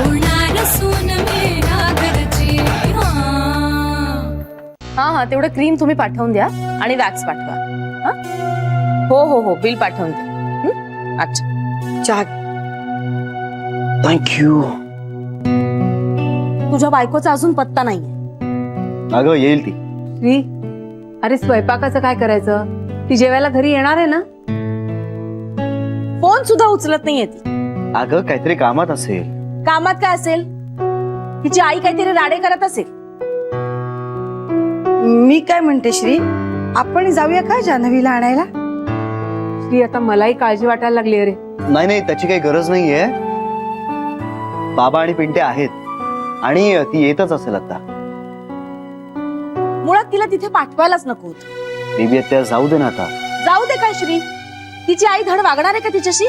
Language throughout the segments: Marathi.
होणार सून मेरा घरची. हा हा तेवढं क्रीम तुम्ही पाठवून द्या आणि वॅक्स पाठवा. हा? हो हो हो बिल पाठवून द्या. अच्छा चहा. थँक्यू. तुझ्या बायकोचा अजून पत्ता नाहीये. अगं येईल ती. श्री, अरे स्वयंपाकाचं काय करायचं? ती जेवायला घरी येणार आहे ना? फोन सुद्धा उचलत नाहीये ती. अगं काहीतरी कामात असेल. कामात काय असेल? तिची आई काहीतरी राडे करत असेल. मी काय म्हणते श्री, आपण जाऊया का जान्हवीला आणायला? श्री, आता मलाही काळजी वाटायला लागली. अरे नाही नाही त्याची काही गरज नाहीये. बाबा आणि पिंटे आहेत आणि ती येतच असेल आता. मुळात तिला तिथे पाठवायलाच नको होतं. बेबी त्या जाऊ दे ना आता. जाऊ दे काय श्री, तिची आई धड वागणार आहे का तिच्याशी?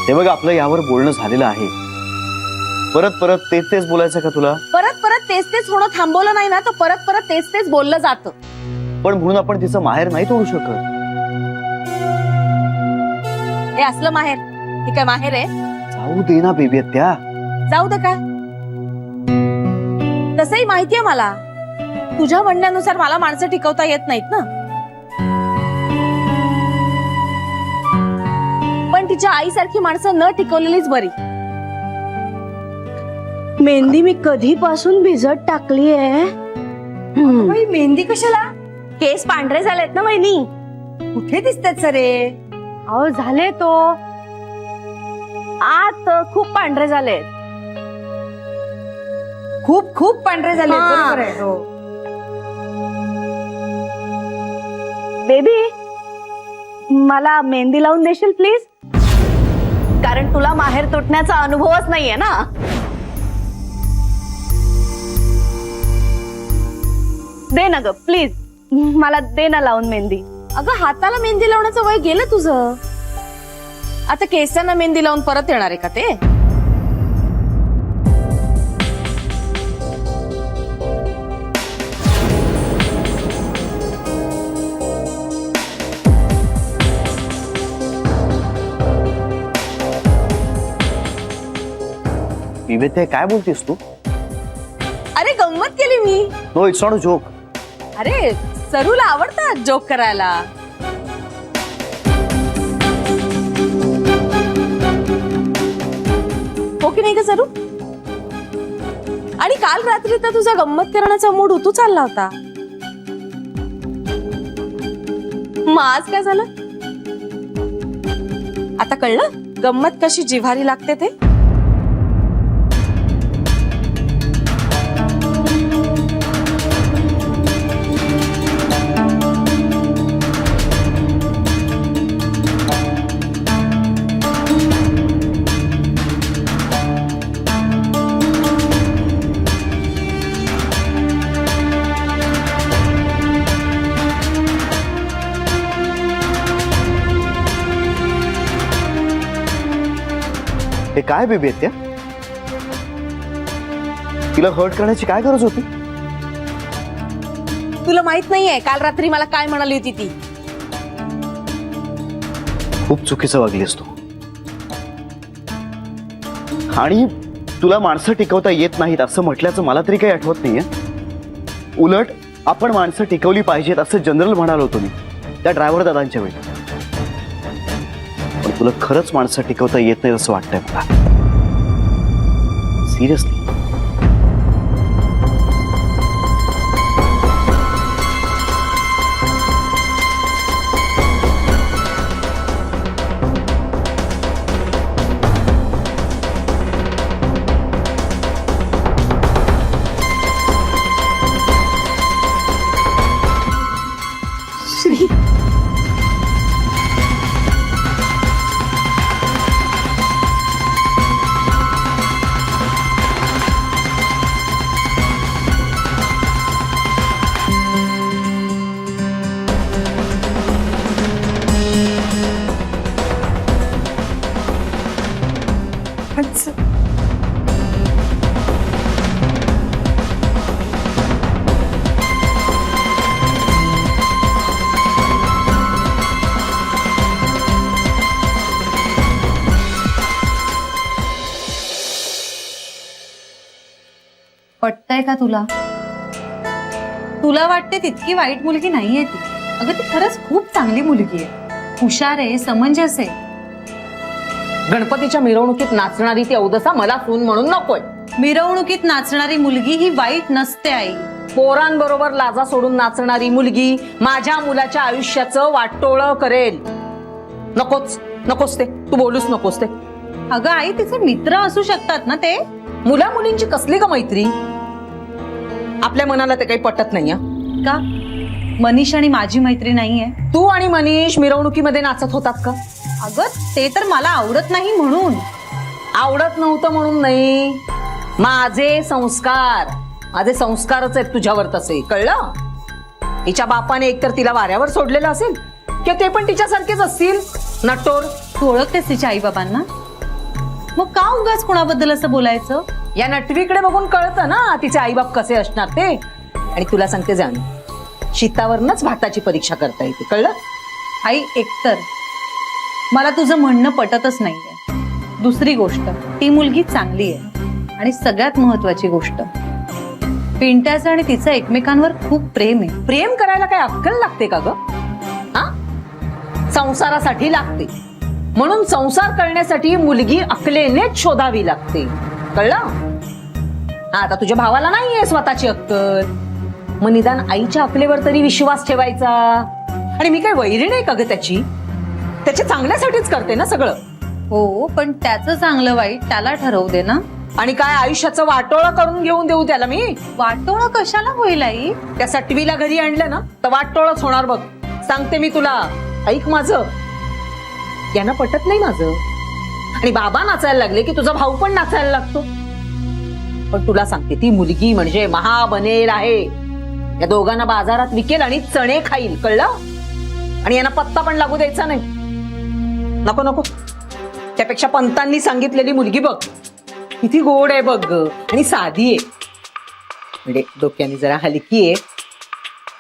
हे बघ आपलं यावर बोलणं झालेलं आहे. परत परत तेच तेच बोलायचं का तुला? परत परत तेच तेच होणं थांबवलं नाही ना तर परत परत तेच तेच बोललं जातं. पण म्हणून आपण तिचं माहेर नाही तोडू शकत. हे असलं माहेर, हे काय माहेर आहे? जाऊ दे ना बेबी त्या. जाऊ दे काय? तसंही माहितीये मला, तुझ्या म्हणण्यानुसार मला माणसं टिकवता येत नाहीत ना. पण तिच्या आईसारखी माणसं न टिकवलेलीच बरी. मेहंदी मी कधीपासून भिजत टाकली आहे. मेहंदी कशाला? केस पांढरे झालेत ना वहिनी. कुठे दिसतात सरे? अहो झाले तो आत खूप पांढरे झाले. खूप खूप पांढरे झाले. हा. बरोबर आहे. हो. बेबी, मला मेहंदी लावून देशील प्लीज? कारण तुला माहेर तुटण्याचा अनुभवच नाहीये ना. दे ना ग प्लीज, मला दे ना लावून मेहंदी. अगं हाताला मेहंदी लावण्याचं वय गेलं तुझं. आता केसांना मेहंदी लावून परत येणार आहे का ते? बेबी ते काय बोलतेस तू? अरे गंमत केली मी. No it's not a joke. अरे सरूला आवडतात जोक करायला. हो की नाही का सरू? आणि काल रात्री तर तुझा गंमत करण्याचा मूड उतू चालला होता. मग आज काय झालं? आता कळलं गंमत कशी जिव्हारी लागते ते. हे काय बेबी त्या? तिला हर्ट करण्याची काय गरज होती? तुला माहित नाहीये काल रात्री मला काय म्हणाली होती ती? खूप चुकीचं वागलीस तू. आणि तुला माणसं टिकवता येत नाहीत असं म्हटल्याचं मला तरी काही आठवत नाहीये. उलट आपण माणसं टिकवली पाहिजेत असं जनरल म्हणालो होतो मी त्या ड्रायव्हर दादांच्या वेळी. पण तुला खरंच माणसं टिकवता येत नाही असं वाटतंय मला. सिरियसली. पटतंय का तुला? तुला वाटते तितकी वाईट मुलगी नाहीये ती. अगं ती खरंच खूप चांगली मुलगी आहे, हुशार आहे, समंजस आहे. गणपतीच्या मिरवणुकीत नाचणारी ती अवदसा मला सून म्हणून नकोय. मिरवणुकीत नाचणारी मुलगी ही वाईट नसते आई. पोरांबरोबर लाजा सोडून नाचणारी मुलगी माझ्या मुलाच्या आयुष्याचं वाटोळं करेल. नकोच ते, तू बोलूच नकोस ते. अगं आई, तिचे मित्र असू शकतात ना ते. मुला मुलींची कसली का मैत्री? आपल्या मनाला ते काही पटत नाही. का मनीष आणि माझी मैत्री नाहीये? तू आणि मनीष मिरवणुकीमध्ये नाचत होतात का? अगं ते तर मला आवडत नाही म्हणून. आवडत नव्हतं म्हणून नाही, माझे संस्कारच आहेत तुझ्यावर तसे, कळलं? तिच्या बापाने एकतर तिला वाऱ्यावर सोडलेलं असेल किंवा ते पण तिच्यासारखेच असतील नटोर. तू ओळखतेस तिच्या आई बाबांना, मग का उगाच कोणाबद्दल असं बोलायचं? या नटवीकडे बघून कळतं ना तिचे आईबाप कसे असणार ते. आणि तुला सांगते जाणू, शीतावरनच भाताची परीक्षा करता येते, कळलं? आई एकतर मला तुझं म्हणणं पटतच नाहीये. दुसरी गोष्ट, ती मुलगी चांगली आहे. आणि सगळ्यात महत्वाची गोष्ट, पिंट्याचं आणि तिचं एकमेकांवर खूप प्रेम आहे. प्रेम करायला काय अक्कल लागते का ग? संसारासाठी लागते, म्हणून संसार करण्यासाठी मुलगी अक्कलेनेच शोधावी लागते, कळलं? आता तुझ्या भावाला नाहीये स्वतःची अक्कल, मग निदान आईच्या अक्कलेवर तरी विश्वास ठेवायचा. आणि मी काय वैरी नाही का ग त्याची? त्याच्या चांगल्यासाठीच करते ना सगळं. हो, पण त्याचं चांगलं वाईट त्याला ठरवू दे ना. आणि काय आयुष्याचं वाटोळं करून घेऊन देऊ त्याला मी? वाटोळं कशाला होईल आई? त्या सटवीला घरी आणलं ना तर वाटोळच होणार बघ, सांगते मी तुला. ऐक माझं, यांना पटत नाही माझं. आणि बाबा नाचायला लागले की तुझा भाऊ पण नाचायला लागतो. पण तुला सांगते, ती मुलगी म्हणजे महाबनेल आहे. या दोघांना बाजारात विकेल आणि चणे खाईल, कळलं? आणि यांना पत्ता पण लागू द्यायचा नाही. नको, त्यापेक्षा पंतांनी सांगितलेली मुलगी बघ, किती गोड आहे बघ आणि साधी आहे. म्हणजे डोक्याने जरा हलकी आहे,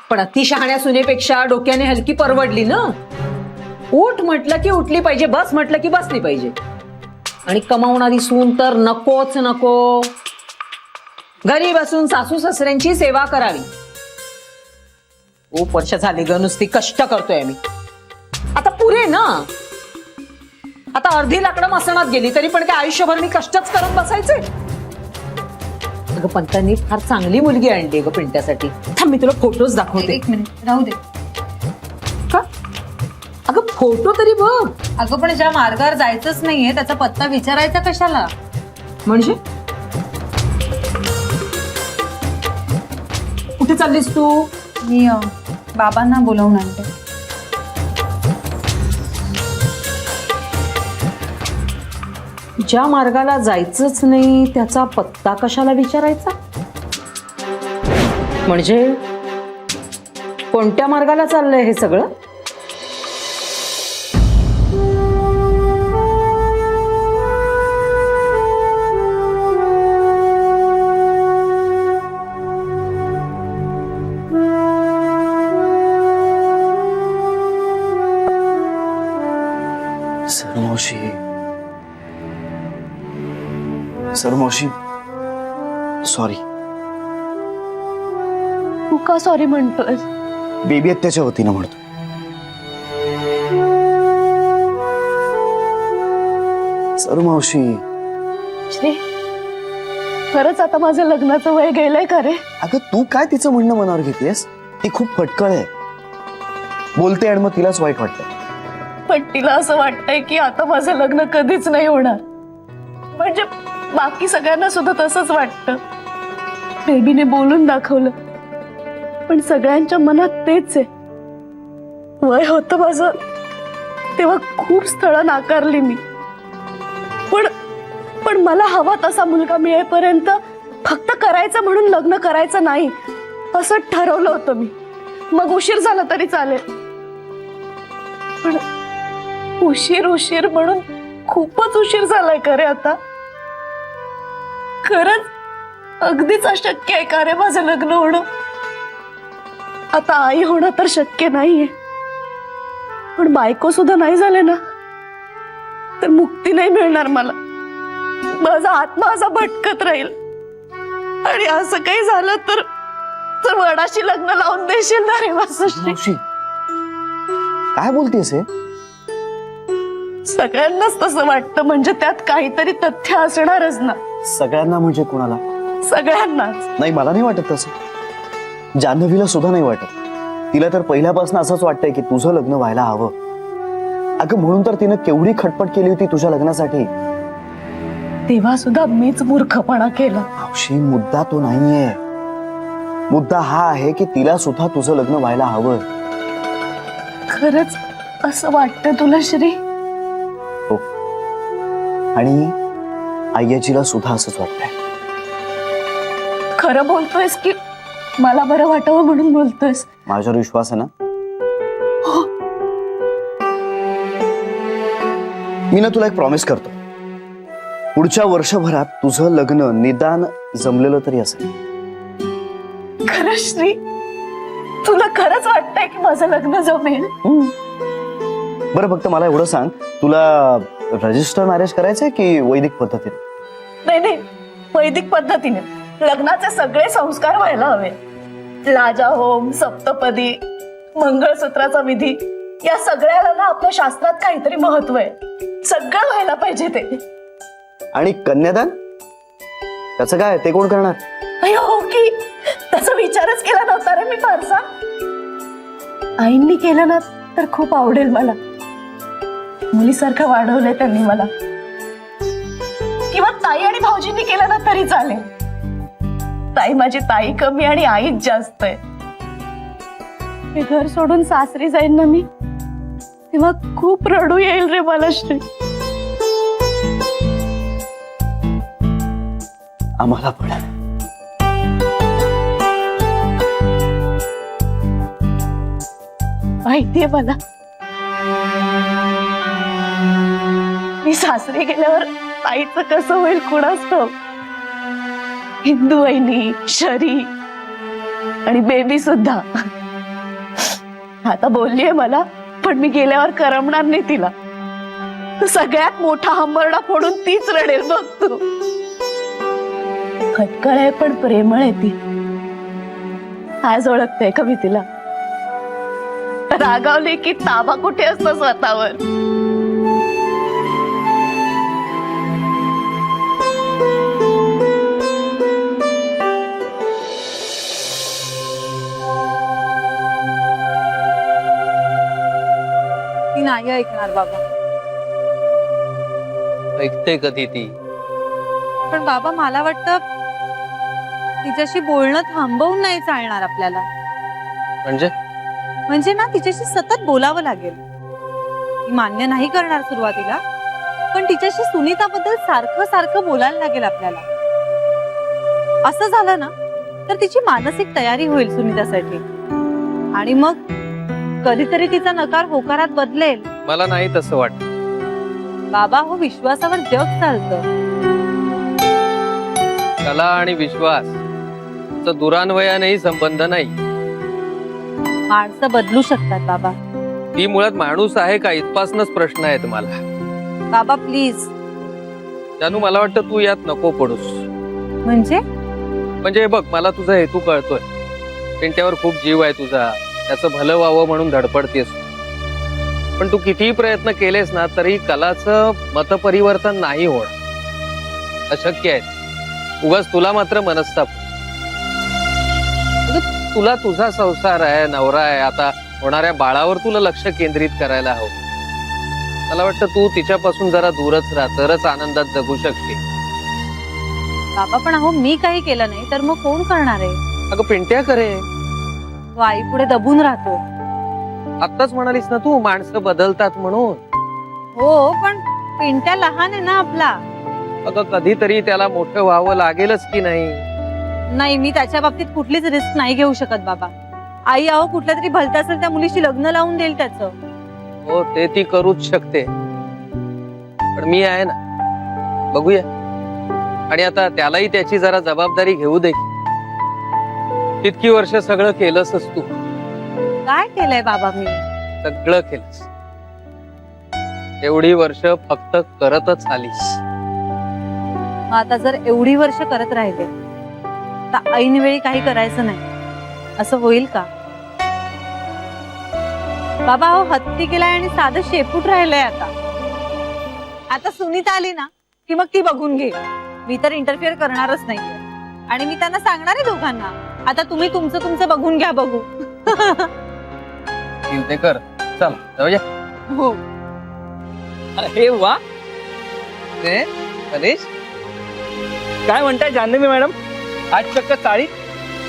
पण अति शहाण्या सुनेपेक्षा डोक्याने हलकी परवडली ना. उठ म्हटलं की उठली पाहिजे, बस म्हटलं की बसली पाहिजे. आणि कमावणारी सून तर नकोच नको. घरी बसून सासू सासऱ्यांची सेवा करावी. खूप वर्ष झाली ग नुसती कष्ट करतोय मी. आता पुरे ना, आता अर्धी लाकडं मसणात गेली तरी पण काय आयुष्यभर मी कष्टच करत बसायचे? अगं पंतांनी फार चांगली मुलगी आणली ग पिंट्यासाठी. थांब, मी तुला फोटोज दाखवते. एक मिनिट राहू दे. का? अगं फोटो तरी बघ. अगं पण ज्या मार्गावर जायचंच नाहीये त्याचा पत्ता विचारायचा कशाला? म्हणजे कुठे चाललीस तू? मी बाबांना बोलावून आणते. ज्या मार्गाला जायचंच नाही त्याचा पत्ता कशाला विचारायचा? म्हणजे कोणत्या मार्गाला चाललंय हे सगळं? सर मावशी सॉरी. तू का सॉरी म्हणतोस? बेबी हत्याच्या वतीनं म्हणतो. सर मावशी, श्री, खरंच आता माझं लग्नाचं वय गेलंय का रे? अगं तू काय तिचं म्हणणं मनावर घेतेस? ती खूप फटकळ आहे, बोलते आणि मग तिलाच वाईट वाटतं. पण तिला असं वाटतंय की आता माझं लग्न कधीच नाही होणार. म्हणजे बाकी सगळ्यांना सुद्धा तसंच वाटतं. बेबीने बोलून दाखवलं, पण सगळ्यांच्या मनात तेच आहे. वय होतं माझं तेव्हा खूप स्थळं नाकारली मी, पण मला हवा तसा मुलगा मिळेपर्यंत फक्त करायचं म्हणून लग्न करायचं नाही असं ठरवलं होतं मी. मग उशीर झाला तरी चालेल, पण उशीर म्हणून खूपच उशीर झालाय का रे आता? खरंच अगदीच अशक्य आहे का रे माझं लग्न होणं? आता आई होणं तर शक्य नाहीये, पण बायको सुद्धा नाही झाले ना तर मुक्ती नाही मिळणार मला. माझा आत्मा असा भटकत राहील. आणि असं काही झालं तर तर वडाशी लग्न लावून देशील ना रे वासुश्री? मावशी काय बोलतेस हे? सगळ्यांनाच तसं वाटतं, म्हणजे त्यात काहीतरी तथ्य असणारच ना. सगळ्यांना म्हणजे कोणाला? सगळ्यांनाच. नाही, मला नाही वाटत तसं. जान्हवीला सुद्धा नाही वाटत. तिला तर पहिल्यापासून असंच वाटतंय की तुझं लग्न व्हायला हवं. अगं म्हणून तर तिनं केवढी खटपट केली होती तुझ्या लग्नासाठी. तेव्हा सुद्धा मीच मूर्खपणा केला. मावशी, मुद्दा तो नाहीये. मुद्दा हा आहे की तिला सुद्धा तुझं लग्न व्हायला हवं. खरंच असं वाटतं तुला श्री? हो, आणि आय्याजीला सुद्धा असंच वाटतंय. खरं बोलतोयस की मला बरं वाटावं म्हणून बोलतोयस? माझ्यावर विश्वास आहे ना? मी ना तुला एक प्रॉमिस करतो. पुढच्या वर्षभरात तुझं लग्न निदान जमलेलं तरी असेल. खरं श्री? तुला खरंच वाटतंय की माझं लग्न जमेल? बरं, फक्त मला एवढं सांग, तुला रजिस्टर मॅरेज करायचंय की वैदिक पद्धतीने? नाही नाही, वैदिक पद्धतीने. लग्नाचे सगळे संस्कार व्हायला हवे. लाजा होम, सप्तपदी, मंगळसूत्राचा विधी, या सगळ्याला ना आपल्या शास्त्रात काहीतरी महत्व आहे. सगळं व्हायला पाहिजे ते. आणि कन्यादान त्याचं काय, ते कोण करणार? अय्यो, हो की त्याचा विचारच केला नव्हता रे मी फारसा. आईंनी केलं ना तर खूप आवडेल मला. मुलीसारखं वाढवलंय त्यांनी मला. किंवा ताई आणि भाऊजींनी केलं ना तरी चालेल. ताई माझी ताई कमी आणि आईच जास्त आहे. हे घर सोडून सासरी जाईन ना मी, तेव्हा खूप रडू येईल रे मला श्री. आम्हाला पण. माहितीये मला. मी सासरी गेल्यावर ताईचं कसं होईल कुणास ठाऊक. हिंदू वहिनी, शरी आणि बेबी सुद्धा. आता बोललीये मला, पण मी गेल्यावर करमणार नाही तिला. सगळ्यात मोठा हंबरडा फोडून तीच रडेल बघ तू. खटकळ आहे पण प्रेमळ आहे ती. आज ओळखते का मी तिला? रागावली की ताबा कुठे असतो स्वतःवर. ती नाही ऐकणार बाबा. ऐकते कधी ती? पण बाबा मला वाटतं तिच्याशी बोलणं थांबवून नाही चालणार आपल्याला. म्हणजे ना तिच्याशी सतत बोलावं लागेल. ती मान्य नाही करणार सुरुवातीला, पण तिच्याशी सुनीताबद्दल सारखं सारखं बोलायला लागेल आपल्याला. असं झालं ना तर तिची मानसिक तयारी होईल सुनीतासाठी, आणि मग कधीतरी तिचा नकार होकारात बदलेल. मला नाही तसं वाटत. बाबा हो, विश्वासावर जग चालतं. कला आणि विश्वास दुरान्वयानेही संबंध नाही. माणसं बदलू शकतात बाबा. ती मुळात माणूस आहे का इथपासूनच प्रश्न आहे मला. बाबा प्लीज. जानू, मला वाटतं तू यात नको पडूस. म्हणजे बघ, मला तुझा हेतू कळतोय. पिंट्यावर खूप जीव आहे तुझा, त्याचं भलं व्हावं म्हणून धडपडतेस. पण तू कितीही प्रयत्न केलेस ना तरी कलाचं मतपरिवर्तन नाही होणं. अशक्य आहे. उगाच तुला मात्र मनस्ताप. तुला तुझा संसार आहे, नवरा आहे, आता होणाऱ्या बाळावर तुला लक्ष केंद्रित करायला हवं. मला वाटतं तू तिच्यापासून जरा दूरच राहा, तरच आनंदात जगू शकशील. बाबा पण अहो, मी काही केलं नाही तर मग कोण करणार आहे? अगं पिंट्या करे. तो आई पुढे दबून राहतो. आत्ताच म्हणालीस ना तू माणसं बदलतात म्हणून. हो, पण पिंट्या लहान आहे ना आपला. अगं कधीतरी त्याला मोठं व्हावं लागेलच की नाही? नाही, मी त्याच्या बाबतीत कुठलीच रिस्क नाही घेऊ शकत बाबा. आई अहो कुठल्या तरी भलता असेल त्या मुलीशी लग्न लावून देईल त्याचं. हो, ते ती करूच शकते, पण मी आहे ना, बघूया. आणि आता त्यालाही त्याची जरा जबाबदारी घेऊ दे. इतकी वर्ष सगळं केलंसच तू. काय केलंय बाबा मी? सगळं केलंस. एवढी वर्ष फक्त करतच आलीस. मग आता जर एवढी वर्ष करत राहिले आता ऐनवेळी काही करायचं नाही असं होईल का? बाबा हो हत्ती केलाय आणि साधं शेपूट राहिलंय आता सुनीता आली ना की मग ती बघून घे. मी तर इंटरफिअर करणारच नाही आणि मी त्यांना सांगणार आहे दोघांना, आता तुम्ही तुमचं तुमचं बघून घ्या बघू. चिंतेकर चल जाऊया. हो अरे वा मनीष काय म्हणताय जान्हवी मॅडम? आज चक्क चाळी.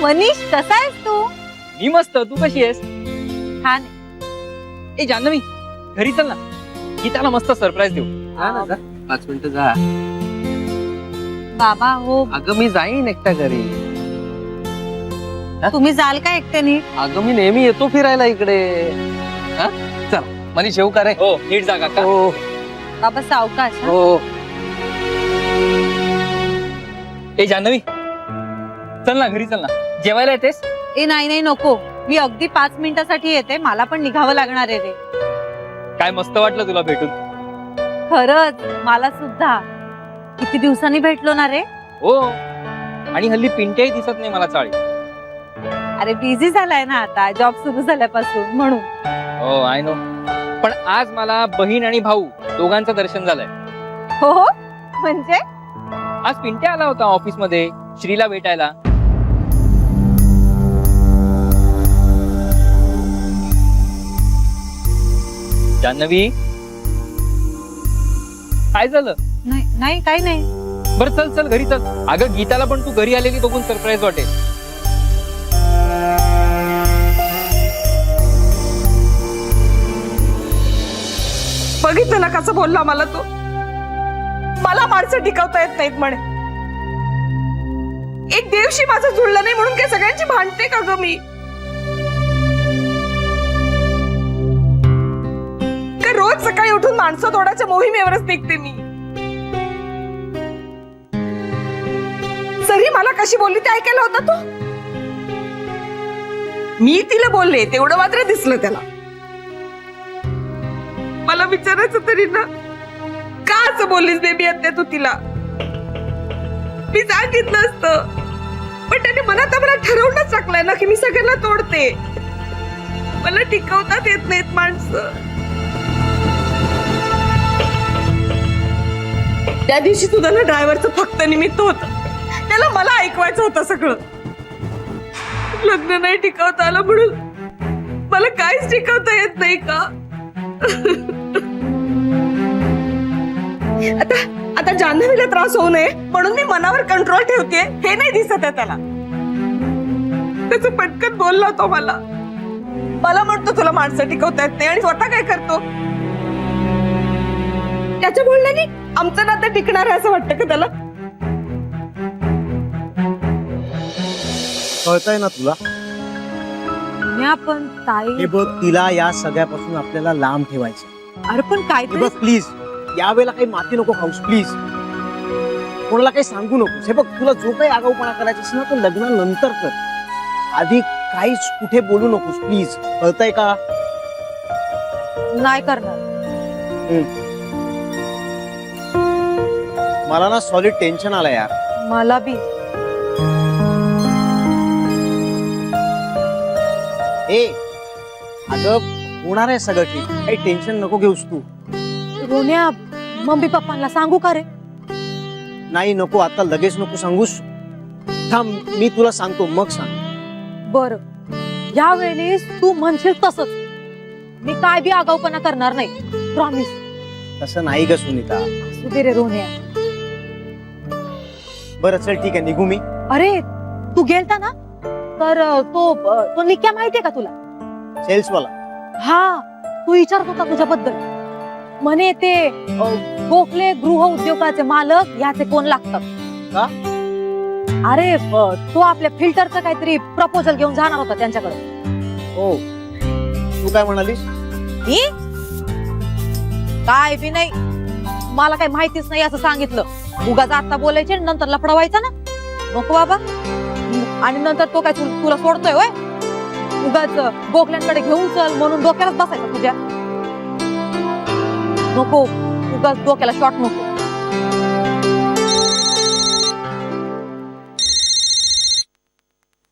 मनीष कसा आहेस तू? मी मस्त, तू कशी आहेस? छान. ए जान्हवी घरी चल ना, गीताला मस्त सरप्राईज देऊ. 5 मिनिटं जा. बाबा हो अगं मी जाईन एकट्या घरी. तुम्ही जाल का एकट्याने? अगं मी नेहमी येतो फिरायला इकडे. हा चल मनीष येऊ का रे? हो नीट जा काका. हो बाबा सावकाश हं? हो. ए जान्हवी चल ना घरी चल ना, जेवायला येतेस? ए नाही नाही नको, मी अगदी 5 मिनिटासाठी येते, मला पण निघावं लागणार आहे रे. काय मस्त वाटलं तुला भेटून. खरंच मला सुद्धा. किती दिवसांनी भेटलो ना रे. हो आणि हल्ली पिंट्याही दिसत नाही मला चाळी. अरे बिझी झालाय ना आता जॉब सुरू झाल्यापासून म्हणून. हो आय नो, पण आज मला बहीण आणि भाऊ दोघांचं दर्शन झालंय. हो हो म्हणजे आज पिंट्या आला होता ऑफिस मध्ये श्रीला भेटायला. जान्हवी काय झालं? नाही नाही काही नाही. बरं चल चल घरी चल. अगं गीताला पण तू घरी आलेली बघून सरप्राईज वाटेल. बघितलं ना कसं बोलला मला तो. मला माणसं टिकवता येत नाहीत म्हणे. एक दिवशी माझं जुळलं नाही म्हणून काय सगळ्यांची भांडते का ग मी? का रोज सकाळी उठून माणसं तोडाच्या मोहिमेवरच निघते मी? सरी मला कशी बोलली ते ऐकायला होता तो? मी तिला बोलले तेवढं मात्र दिसलं त्याला. मला विचारायचं तरी ना, का असं बोललीस बेबी आत्या तू तिला? मी सांगितलं असतं, पण त्याने मनात मला ठरवूनच टाकलंय ना की मी सगळ्यांना तोडते. मला टिकवतात येत नाहीत माणसं. त्या दिवशी सुद्धा ना ड्रायव्हरचं फक्त निमित्त होतं, त्याला मला ऐकवायचं होतं सगळं. लग्न नाही टिकवता आलं म्हणून मला काहीच टिकवता येत नाही का? आता जान्हवीला त्रास होऊ नये म्हणून मी मनावर कंट्रोल ठेवते, हे नाही दिसत आहे त्याला. त्याचं पटकन बोलला तो मला म्हणतो तुला माणसं टिकवता येत नाही आणि स्वतः काय करतो? त्याच्या बोलण्याने आमचं नातं टिकणार आहे असं वाटतं का त्याला? कळतंय ना तुला? पण ताई हे बघ, तिला या सगळ्यापासून आपल्याला लांब ठेवायचं. अरे पण काय हे बघ प्लीज, यावेळेला काही माती नको खाऊस प्लीज. कोणाला काही सांगू नकोस. हे बघ, तुला जो काही आगाऊपणा करायचा असेल ना तो लग्नानंतर कर. आधी काहीच कुठे बोलू नकोस प्लीज. कळतंय का? नाही करणार. मला ना सॉलिड टेन्शन आलं यार. मला बी. ए अगं होणार आहे सगळं ठीक, काही टेन्शन नको घेऊस तू. रोन्या मम्मी पप्पांना सांगू का रे? नाही नको, आता लगेच नको सांगूस. थांब, मी तुला सांगतो मग सांग. बर या वेळेस तू म्हणशील तसंच. मी काय बी आगाऊपणा करणार नाही, प्रॉमिस. तसं नाही ग सुनीता. असू दे रे रोन्या. बरं चल ठीक आहे, निघू मी. अरे तू गेलता ना तर तो निक्या माहितीये का तुला? सेल्सवाला. हा तू विचारत होता तुझ्याबद्दल. म्हणे ते गोखले गृह उद्योगाचे मालक याचे कोण लागतात का? अरे तो आपल्या फिल्टरचं काहीतरी प्रपोजल घेऊन जाणार होता त्यांच्याकडे. हो, तू काय म्हणालीस? मी काय बी नाही, मला काही माहितीच नाही असं सांगितलं. उगाच आता बोलायचे नंतर लफडवायचा ना. नको बाबा. आणि नंतर तो काय तुला सोडतोय होय? उगाच गोखल्यांकडे घेऊन चल म्हणून डोक्यालाच बसायचं तुझ्या. नको, उगाच डोक्याला शॉट नको.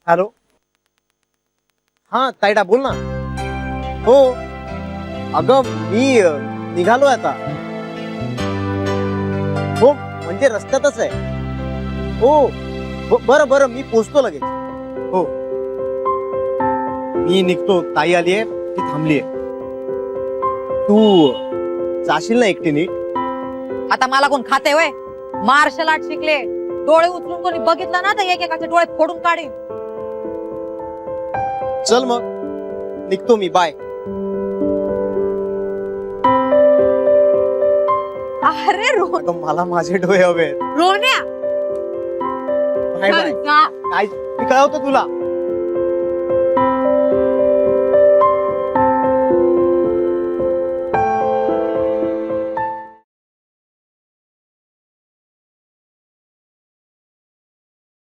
हॅलो, हा ताईडा बोल ना. हो अगं मी निघालोय आता. हो म्हणजे रस्त्यातच आहे. हो बरं बरं मी पोचतो लगेच. हो मी निघतो. ताई आलीये, ती थांबलीये. तू जाशील ना एकटी नीट? आता मला कोण खाते वय? मार्शल आर्ट शिकले, डोळे उचलून कोणी बघितलं ना तर एकेकाचे डोळे फोडून काढीन. चल मग निघतो मी. बाय. अरे अगं मला माझे डोळे हवे. Ronya bye bye. काय मी कळवतो तुला.